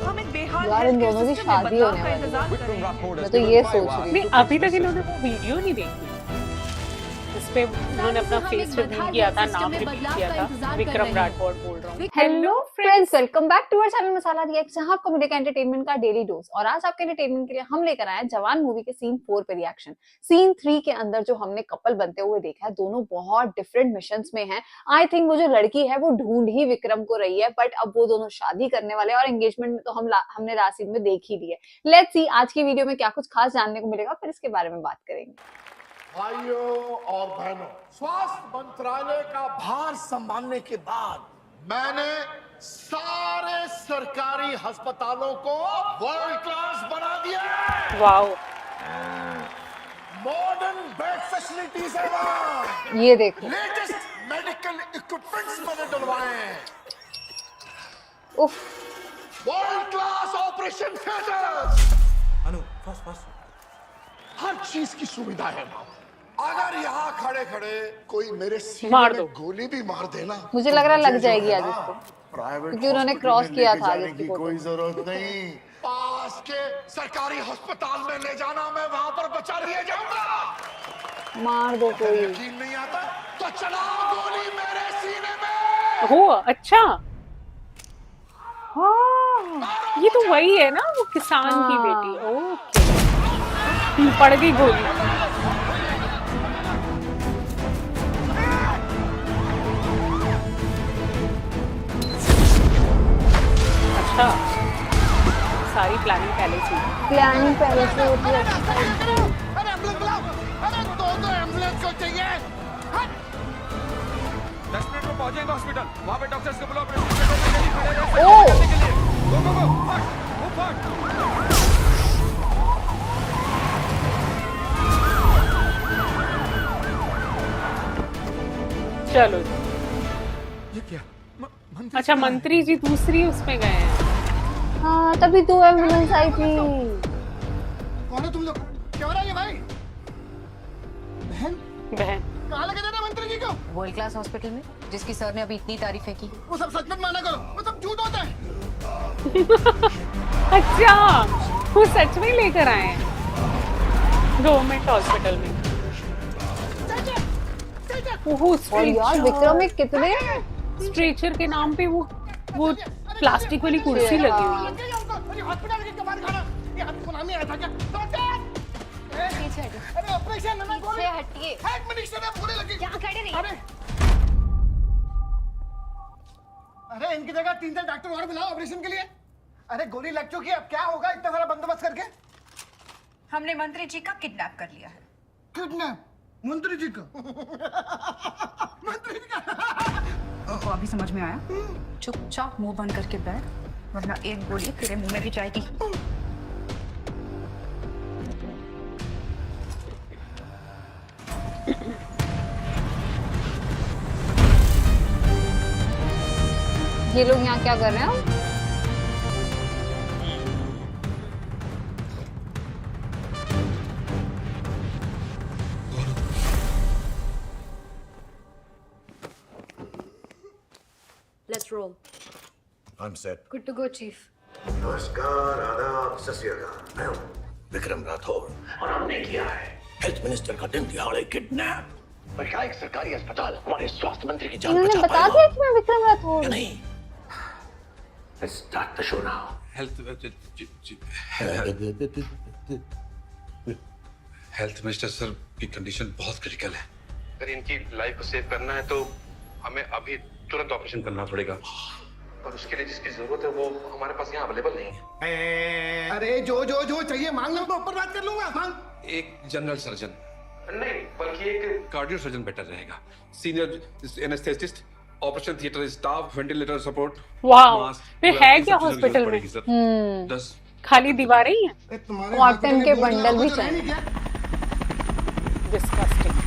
हम एक बेहाल यार इन दोनों की शादी होने वाली है। मैं तो ये सोच रही नहीं हूँ। अभी तक इन्होंने वो वीडियो नहीं देखी इस पे उन्होंने अपना फेस रिवील किया था, नाम रिवील किया था। विक्रम राठौड़ बोल रहा हूँ। Hello friends, welcome back to our channel Masala React, जहां आपको मिलेगा एंटरटेनमेंट का डेली डोज। और आज आपके एंटरटेनमेंट के लिए हम लेकर आए हैं जवान मूवी के सीन 4 पे रिएक्शन। सीन 3 के अंदर जो हमने कपल बनते हुए देखा है, दोनों बहुत डिफरेंट मिशंस में हैं। आई थिंक वो जो लड़की है वो ढूंढ ही विक्रम को रही है, बट अब वो दोनों शादी करने वाले हैं और एंगेजमेंट में तो हमने लास्ट सीन में देख ही ली है। लेट्स सी आज की वीडियो में क्या कुछ खास जानने को मिलेगा, फिर इसके बारे में बात करेंगे। भाइयों और बहनों, स्वास्थ्य मंत्रालय का भार संभालने के बाद मैंने सारे सरकारी अस्पतालों को वर्ल्ड क्लास बना दिया है। वाओ, मॉडर्न बेड फैसिलिटीज है वहाँ। ये देखो, लेटेस्ट मेडिकल इक्विपमेंट्स मैंने डलवाए हैं। उफ, वर्ल्ड क्लास ऑपरेशन थिएटर्स, अनु फास्ट हर चीज की सुविधा है वहाँ। अगर यहाँ खड़े खड़े कोई मेरे सीने मार में दो। गोली भी मार देना, मुझे लग रहा है लग जाएगी आज जो है उसको, ना, प्राइवेट क्योंकि उन्होंने हॉस्पिटल क्रॉस में किया लेके था जाने जिसकी की फोटो। कोई जरूरत नहीं। पास के सरकारी अस्पताल में ले जाना, मैं वहां पर बचा लिए जाऊंगा। मार दो कोई। यकीन नहीं आता तो चलाओ गोली मेरे सीने में। हो अच्छा, हाँ ये तो वही है ना, वो किसान की बेटी। ओके, पड़ गई गोली। अच्छा, सारी प्लानिंग पहले से ही। प्लानिंग पहले से होती है। अरे एम्बुलेंस बुलाओ, अरे दो एम्बुलेंस को चाहिए। 10 मिनट में पहुंचेंगे हॉस्पिटल। वहाँ पे डॉक्टर्स को बुलाओ, खड़े ओ गो फट। चलो, ये क्या? अच्छा मंत्री जी दूसरी उसमें गए हैं। हाँ, तभी 2 एम्बुलेंस आई थी। कौन है तुम लोग? क्या हो रहा है ये भाई? बहन बहन कहाँ लगे थे मंत्री जी को? वर्ल्ड क्लास हॉस्पिटल में, जिसकी सर ने अभी इतनी तारीफें की। वो सब सच मत माना करो, वो सब झूठ होता है। अच्छा, वो सच में लेकर आए हैं गवर्नमेंट हॉस्पिटल में। ओहो, और यार विक्रम में कितने स्ट्रेचर के नाम पे वो प्लास्टिक वाली कुर्सी लगी हुई है। अरे हॉस्पिटल के कमाल खाना, ये हमको नाम ही आया था क्या? डॉक्टर! अरे ऑपरेशन है ना, गोली हटिए। एक मिनट से ना पूरे लगी। यहाँ खड़े रहिए। अरे इनकी जगह 3-4 डॉक्टर और बुलाओ ऑपरेशन के लिए। अरे गोली लग चुकी है, अब क्या होगा इतना सारा बंदोबस्त करके? हमने मंत्री जी का किडनैप कर लिया है। किडनैप? मंत्री जी का? मंत्री जी का? तो अभी समझ में आया? चुपचाप मुंह बंद करके बैठ, वरना एक गोली तेरे मुंह में भी जाएगी। ये लोग यहाँ क्या कर रहे हैं? Let's roll. I'm set. Good to go, chief. नमस्कार, आदाब, सत श्री अकाल। मैं हूँ विक्रम राठौर और हमने किया है हेल्थ मिनिस्टर का दिन दिहाड़े किडनैप। बल्कि एक सरकारी अस्पताल हमारे स्वास्थ्य मंत्री की जान इन्होंने बचा बता दिया पाएगा कि मैं विक्रम राठौर या हूँ। नहीं? Let's start the show now. Health minister sir की कंडीशन बहुत क्रिटिकल है। अगर इनकी लाइफ को सेव करना है तो हमें अभी तुरंत ऑपरेशन करना पड़ेगा, और उसके लिए जिसकी जरूरत है वो हमारे पास यहाँ अवेलेबल नहीं है। अरे जो चाहिए मांग लो, मैं ऊपर बात कर लूंगा। मांग। एक जनरल सर्जन नहीं, बल्कि एक कार्डियो सर्जन बेटर रहेगा। Senior anaesthetist, operation theatre staff, ventilator support. वाह, फिर है क्या हॉस्पिटल में? 10 खाली दीवारें ही हैं। कॉटन के बंडल भी चाहिए। डिस्गस्टिंग।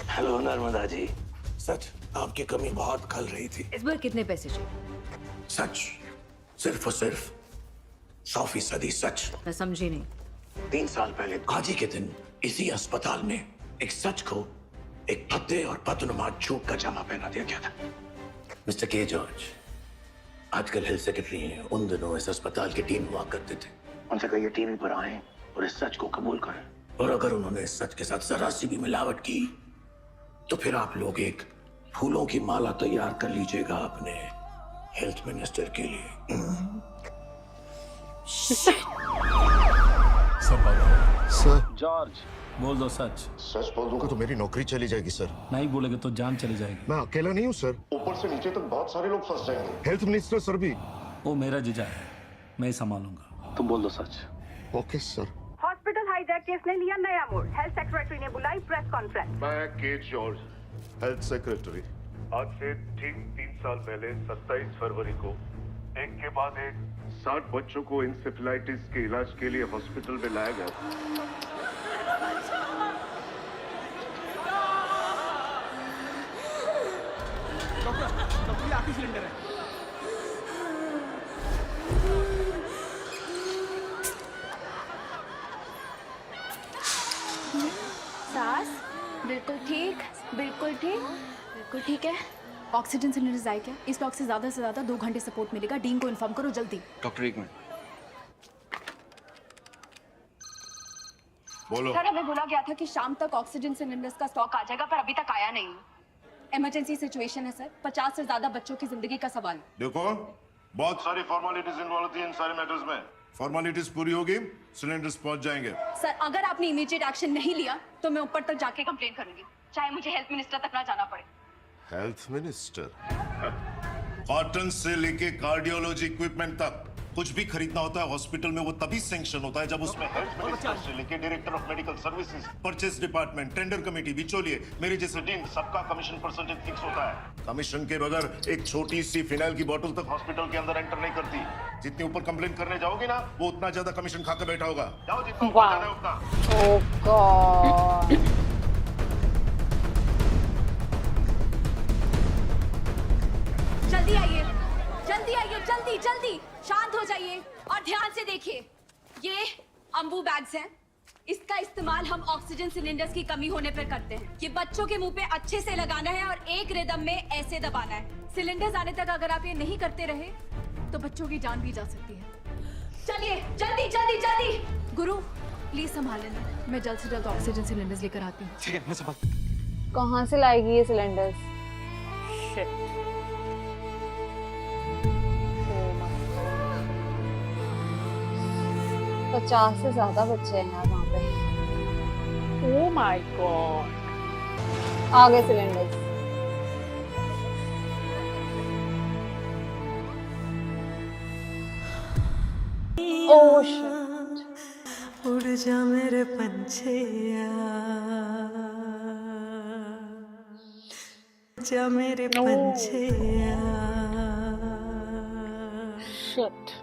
हेलो नर्मदा जी, सच आपकी कमी बहुत खल रही थी। इस बार कितने पैसे चाहिए? सच, सिर्फ और सिर्फ 100% सच। मैं समझी नहीं। 3 साल पहले आज ही के दिन इसी अस्पताल में एक सच को एक भद्दे और बदनुमा झूठ का जामा पहना दिया गया था। मिस्टर के जॉर्ज आजकल हेल्थ सेक्रेटरी हैं, उन दिनों इस अस्पताल की टीम हुआ करते थे। उनसे कहिए टीवी पर आए और इस सच को कबूल करें, और अगर उन्होंने इस सच के साथ जरा सी भी मिलावट की तो फिर आप लोग एक फूलों की माला तैयार कर लीजिएगा अपने हेल्थ मिनिस्टर के लिए। सर जॉर्ज बोल दो सच। सच बोल दूंगा तो मेरी नौकरी चली जाएगी सर। नहीं बोलेगे तो जान चली जाएगी। मैं अकेला नहीं हूँ सर, ऊपर से नीचे तक बहुत सारे लोग फंस जाएंगे। हेल्थ मिनिस्टर सर भी। वो मेरा जीजा है, मैं संभालूंगा। तुम बोल दो सच। Okay sir. Hospital hijack case ने लिया नया मोड़। हेल्थ सेक्रेटरी ने बुलाई प्रेस कॉन्फ्रेंस। मैं के जॉर्ज, हेल्थ सेक्रेटरी। आज से ठीक 3 साल पहले 27 फरवरी को एक के बाद एक 60 बच्चों को इंसेफेलाइटिस के इलाज के लिए हॉस्पिटल में लाया गया था। डॉक्टर, ये आखिरी सिलेंडर है। सास, बिल्कुल ठीक, बिल्कुल ठीक, बिल्कुल ठीक है। ऑक्सीजन सिलेंडर आए क्या? इस ब्लॉक से ज्यादा 2 घंटे सपोर्ट मिलेगा। डीन को इन्फॉर्म करो जल्दी। डॉक्टर एक मिनट। बोलो। सर, हमें बोला गया था कि शाम तक ऑक्सीजन सिलेंडर्स का स्टॉक आ जाएगा, पर अभी तक आया नहीं। इमरजेंसी सिचुएशन है सर, 50 से ज्यादा बच्चों की जिंदगी का सवाल। देखो, बहुत सारी फॉर्मेलिटीज इन्वॉल्व होती हैं इन सारे मैटर्स में। फॉर्मेलिटीज पूरी होगी, सिलेंडर्स पहुंच जाएंगे। सर, अगर आपने इमीडिएट एक्शन नहीं लिया तो मैं ऊपर तक जाके कंप्लेन करूंगी, चाहे मुझे हेल्थ मिनिस्टर तक ना जाना पड़े। Health minister? कॉटन से लेके कार्डियोलॉजी इक्विपमेंट तक कुछ भी खरीदना होता है हॉस्पिटल में, वो तभी सैंक्शन होता है जब उसमें हेल्थ मिनिस्टर से लेके director of medical services, purchase department, tender committee, बिचौलिए, मेरे जैसे डीन, सबका कमीशन परसेंटेज फिक्स होता है। कमीशन के बगैर एक छोटी सी फिनाइल की बोतल तक हॉस्पिटल के अंदर एंटर नहीं करती। जितनी ऊपर कंप्लेन करने जाओगी ना, वो उतना ज्यादा कमीशन खा के बैठा होगा। जाओ, जितना ऊपर जाना है उतना। ओह गॉड। जल्दी आइए, जल्दी आइए, जल्दी जल्दी। शांत हो जाइए और ध्यान से देखिए। ये अम्बू बैग्स हैं। इसका इस्तेमाल हम ऑक्सीजन सिलेंडर्स की कमी होने पर करते हैं। ये बच्चों के मुंह पे अच्छे से लगाना है और एक रिदम में ऐसे दबाना है। सिलेंडर्स आने तक अगर आप ये नहीं करते रहे तो बच्चों की जान भी जा सकती है। चलिए, जल्दी जल्दी जल्दी। गुरु, प्लीज संभाल लेना, मैं जल्द से जल्द ऑक्सीजन सिलेंडर्स लेकर आती हूँ। ठीक है, मैं संभाल। कहाँ से लाएगी ये सिलेंडर्स? शिट। 50 से ज्यादा बच्चे हैं यार वहाँ पे। Oh my God. आ गए सिलेंडर्स। Oh shit. उड़ जा मेरे पंछिया, जा मेरे पंछिया। Shit.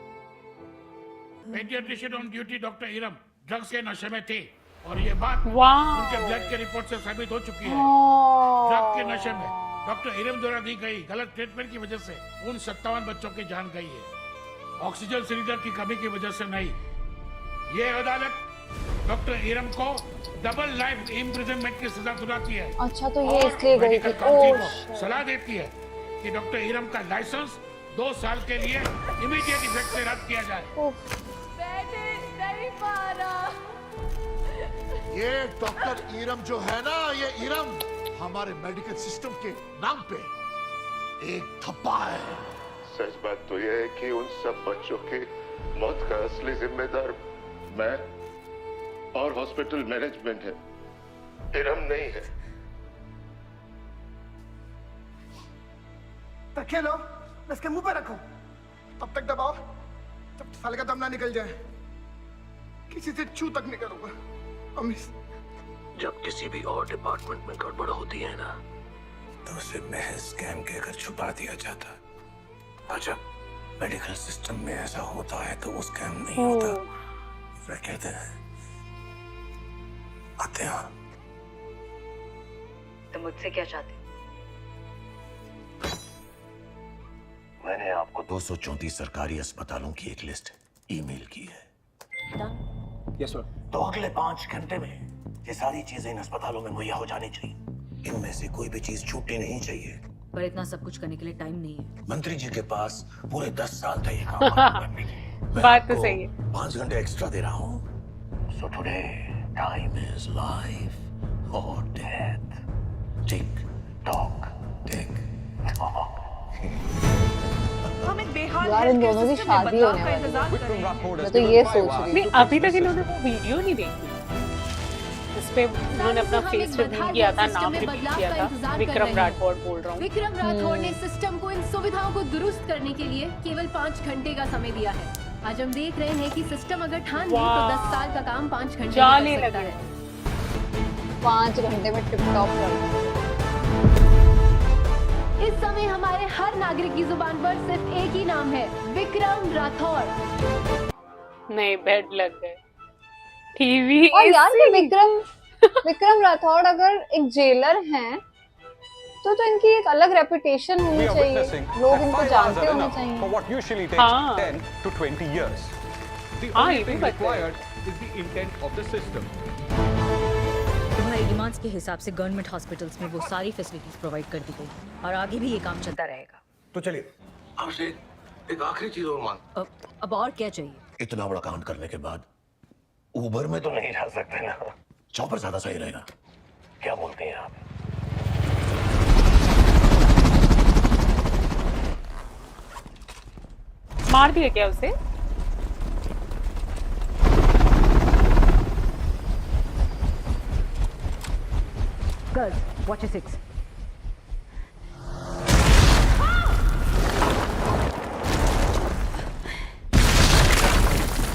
Paediatrician on duty doctor Iram drugs के नशे में थे और ये बात वाह। उनके ब्लड के रिपोर्ट से साबित हो चुकी है। ड्रग के नशे में डॉक्टर इरम द्वारा दी गई गलत ट्रीटमेंट की वजह से उन 57 बच्चों की जान गई है। ऑक्सीजन सिलेंडर की कमी की वजह से नहीं। ये अदालत डॉक्टर इरम को डबल लाइफ इम्प्रिजनमेंट की सजा सुनाती है। अच्छा, तो ये और इसलिए गई मेडिकल थी। काउंसिल ओह को सलाह देती है कि डॉक्टर इरम का लाइसेंस 2 साल के लिए इमीडिएट इफेक्ट से रद्द किया जाए। नहीं पा रहा। ये डॉक्टर इरम जो है ना, ये इरम हमारे मेडिकल सिस्टम के नाम पे एक धब्बा है। सच बात तो यह है कि उन सब बच्चों की मौत का असली जिम्मेदार मैं और हॉस्पिटल मैनेजमेंट है, इरम नहीं है। रखे लो, इसके मुंह पे रखो, तब तक दबाओ जब साले का दम ना निकल जाए। किसी से छू तक नहीं करूंगा। प्रॉमिस। जब किसी भी और डिपार्टमेंट में गड़बड़ होती है ना, तो उसे महज स्कैम कहकर छुपा दिया जाता। और जब मेडिकल सिस्टम में ऐसा होता है तो वो स्कैम नहीं होता, फिर कहते हैं आते हैं। तो मुझसे क्या चाहते? मैंने आपको 234 सरकारी अस्पतालों की एक लिस्ट ईमेल की है। Yes sir. तो अगले 5 घंटे में ये सारी चीजें इन अस्पतालों में मुहैया हो जानी चाहिए। इनमें से कोई भी चीज छूटनी नहीं चाहिए। पर इतना सब कुछ करने के लिए टाइम नहीं है। मंत्री जी के पास पूरे 10 साल थे ये काम करने के। मैं बात तो आपको सही है। 5 घंटे एक्स्ट्रा दे रहा हूँ। So today time is life और death. Tick tock tick tock. हम एक बेहाल यार इन दोनों की शादी होने वाली है। मैं तो ये सोच रही नहीं, अभी तक इन्होंने वो वीडियो नहीं देखी इस पे उन्होंने अपना फेस रिवील किया था, नाम रिवील किया था। विक्रम राठौड़ बोल रहा हूँ। विक्रम राठौड़ ने सिस्टम को इन सुविधाओं को दुरुस्त करने के लिए केवल 5 घंटे का समय दिया है। आज हम देख रहे हैं कि सिस्टम अगर ठान ले तो 10 साल का काम 5 घंटे में जाने कर सकता लगे। है। 5 घंटे में टिप टॉप कर। इस समय हमारे हर नागरिक की जुबान पर सिर्फ एक ही नाम है, विक्रम राठौड़। नहीं, बेड लग गए। टीवी और यार ये विक्रम राठौड़ अगर एक जेलर हैं तो इनकी एक अलग रेपुटेशन होनी चाहिए, लोग इनको जानते होने चाहिए। हाँ। हाँ, ये भी तुम्हारी डिमांड्स के हिसाब से गवर्नमेंट हॉस्पिटल्स में वो सारी फैसिलिटीज प्रोवाइड कर दी गई और आगे भी ये काम चलता रहेगा। तो चलिए आपसे एक आखिरी चीज और मांग। अब और क्या चाहिए? इतना बड़ा कांड करने के बाद उबर में तो नहीं जा सकते ना, चॉपर ज्यादा सही रहेगा। क्या बोलते हैं आप? मार दिया क्या उसे? Girls, watch your 6.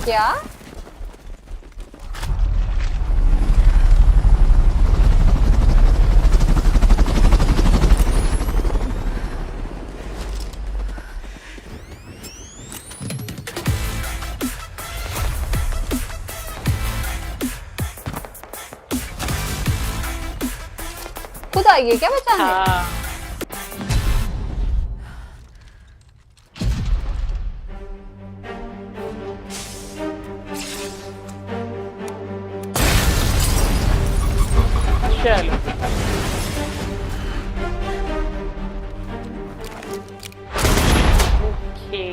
क्या? खुद आई है क्या बचाने? हाँ। चलो okay.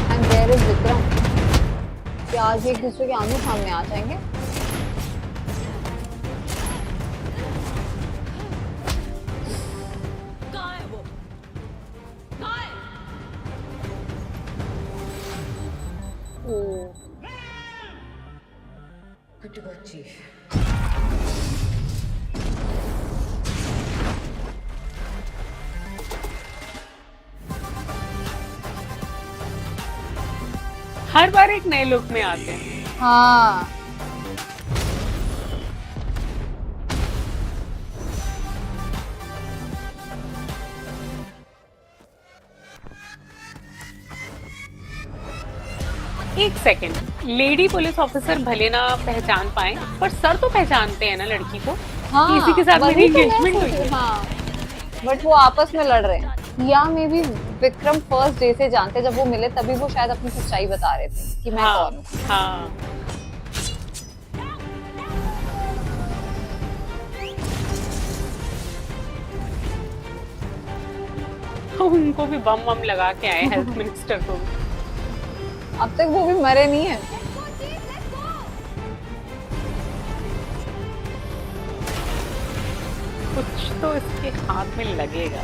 And there is Vikram. क्या आज एक दूसरे के आमने सामने आ जाएंगे? कहाँ है वो? कहाँ है? ओ कुछ बच्ची। हर बार एक नए लुक में आते हैं। हाँ। एक सेकेंड, लेडी पुलिस ऑफिसर भले ना पहचान पाए पर सर तो पहचानते हैं ना लड़की को। हाँ, इसी के साथ मेरी वही तो मैं एंगेजमेंट सोच हुई रही है। हूँ, हाँ। बट वो आपस में लड़ रहे हैं, या may be Vikram first day से जानते, जब वो मिले तभी वो शायद अपनी सच्चाई बता रहे थे कि मैं कौन हूँ। हाँ। उनको भी बम बम लगा के आए हेल्थ मिनिस्टर को। अब तक वो भी मरे नहीं है। कुछ तो इसके हाथ में लगेगा।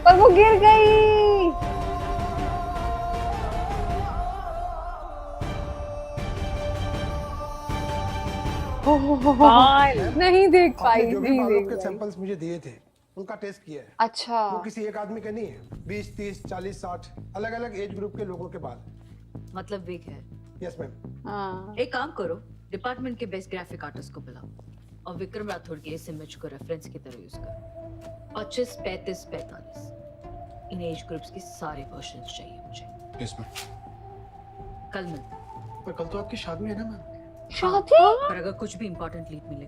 पर वो गिर गई। नहीं देख पाई, जो भी नहीं बालों देख के पाई। सैंपल्स मुझे दिए थे उनका टेस्ट किया है। अच्छा। वो किसी एक आदमी के नहीं है, 20, 30, 40, 60 अलग अलग एज ग्रुप के लोगों के बाल। मतलब वीक है। Yes ma'am. हाँ। एक काम करो, डिपार्टमेंट के बेस्ट ग्राफिक आर्टिस्ट को बुलाओ और विक्रम राठौड़ के इस इमेज को रेफरेंस की तरह यूज करो। 25, 35, 45 इन एज ग्रुप्स के सारे वर्जन्स चाहिए मुझे। इसमें कल मिलते हैं। पर कल तो आपकी शादी है ना मैम? शादी? पर अगर कुछ भी इंपॉर्टेंट लीड मिले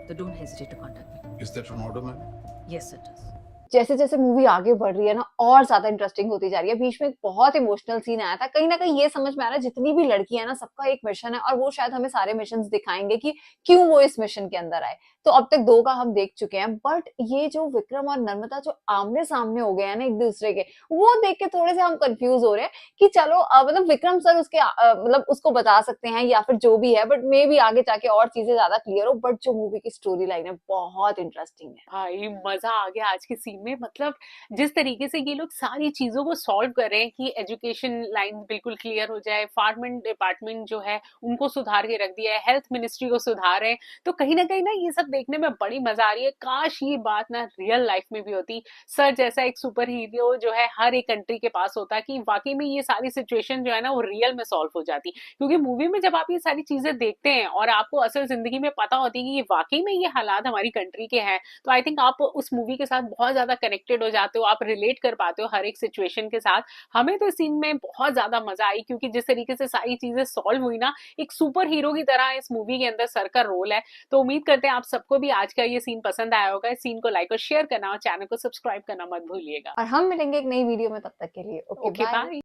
तो don't hesitate to contact me. Is that an order ma'am? Yes it is. जैसे जैसे मूवी आगे बढ़ रही है ना और ज्यादा इंटरेस्टिंग होती जा रही है। बीच में एक बहुत इमोशनल सीन आया था, कहीं ना कहीं ये समझ में आ रहा है जितनी भी लड़कियां है ना सबका एक मिशन है और वो शायद हमें सारे मिशन दिखाएंगे कि क्यों वो इस मिशन के अंदर आए। तो अब तक 2 का हम देख चुके हैं, बट ये जो विक्रम और नर्मदा जो आमने सामने हो गए हैं ना एक दूसरे के, वो देख के थोड़े से हम कंफ्यूज हो रहे हैं कि चलो मतलब विक्रम सर उसके मतलब उसको बता सकते हैं या फिर जो भी है, बट मे भी आगे जाके और चीजें ज्यादा क्लियर हो। बट जो मूवी की स्टोरी लाइन है बहुत इंटरेस्टिंग है भाई, मजा आ गया आज के सीन में। मतलब जिस तरीके से ये लोग सारी चीजों को सॉल्व कर रहे हैं कि एजुकेशन लाइन बिल्कुल क्लियर हो जाए, फार्मेंट डिपार्टमेंट जो है उनको सुधार के रख दिया है, हेल्थ मिनिस्ट्री को सुधार रहे हैं, तो कहीं ना ये सब देखने में बड़ी मजा आ रही है। काश ये बात ना रियल लाइफ में भी होती। सर जैसा एक सुपर हीरो जो है हर एक कंट्री के पास होता कि वाकई में ये सारी सिचुएशन जो है ना वो रियल में सॉल्व हो जाती। क्योंकि मूवी में जब आप ये सारी चीजें देखते हैं और आपको असल जिंदगी में पता होती है कि ये वाकई में ये हालात हमारी कंट्री के हैं, तो आई थिंक आप उस मूवी के साथ बहुत ज्यादा कनेक्टेड हो जाते हो, आप रिलेट कर पाते हो हर एक सिचुएशन के साथ। हमें तो इस सीन में बहुत ज्यादा मजा आई क्योंकि जिस तरीके से सारी चीजें सॉल्व हुई ना, एक सुपर हीरो की तरह इस मूवी के अंदर सर का रोल है। तो उम्मीद करते हैं आप सबको भी आज का ये सीन पसंद आया होगा। इस सीन को लाइक और शेयर करना और चैनल को सब्सक्राइब करना मत भूलिएगा। और हम मिलेंगे एक नई वीडियो में, तब तक के लिए ओके बाय।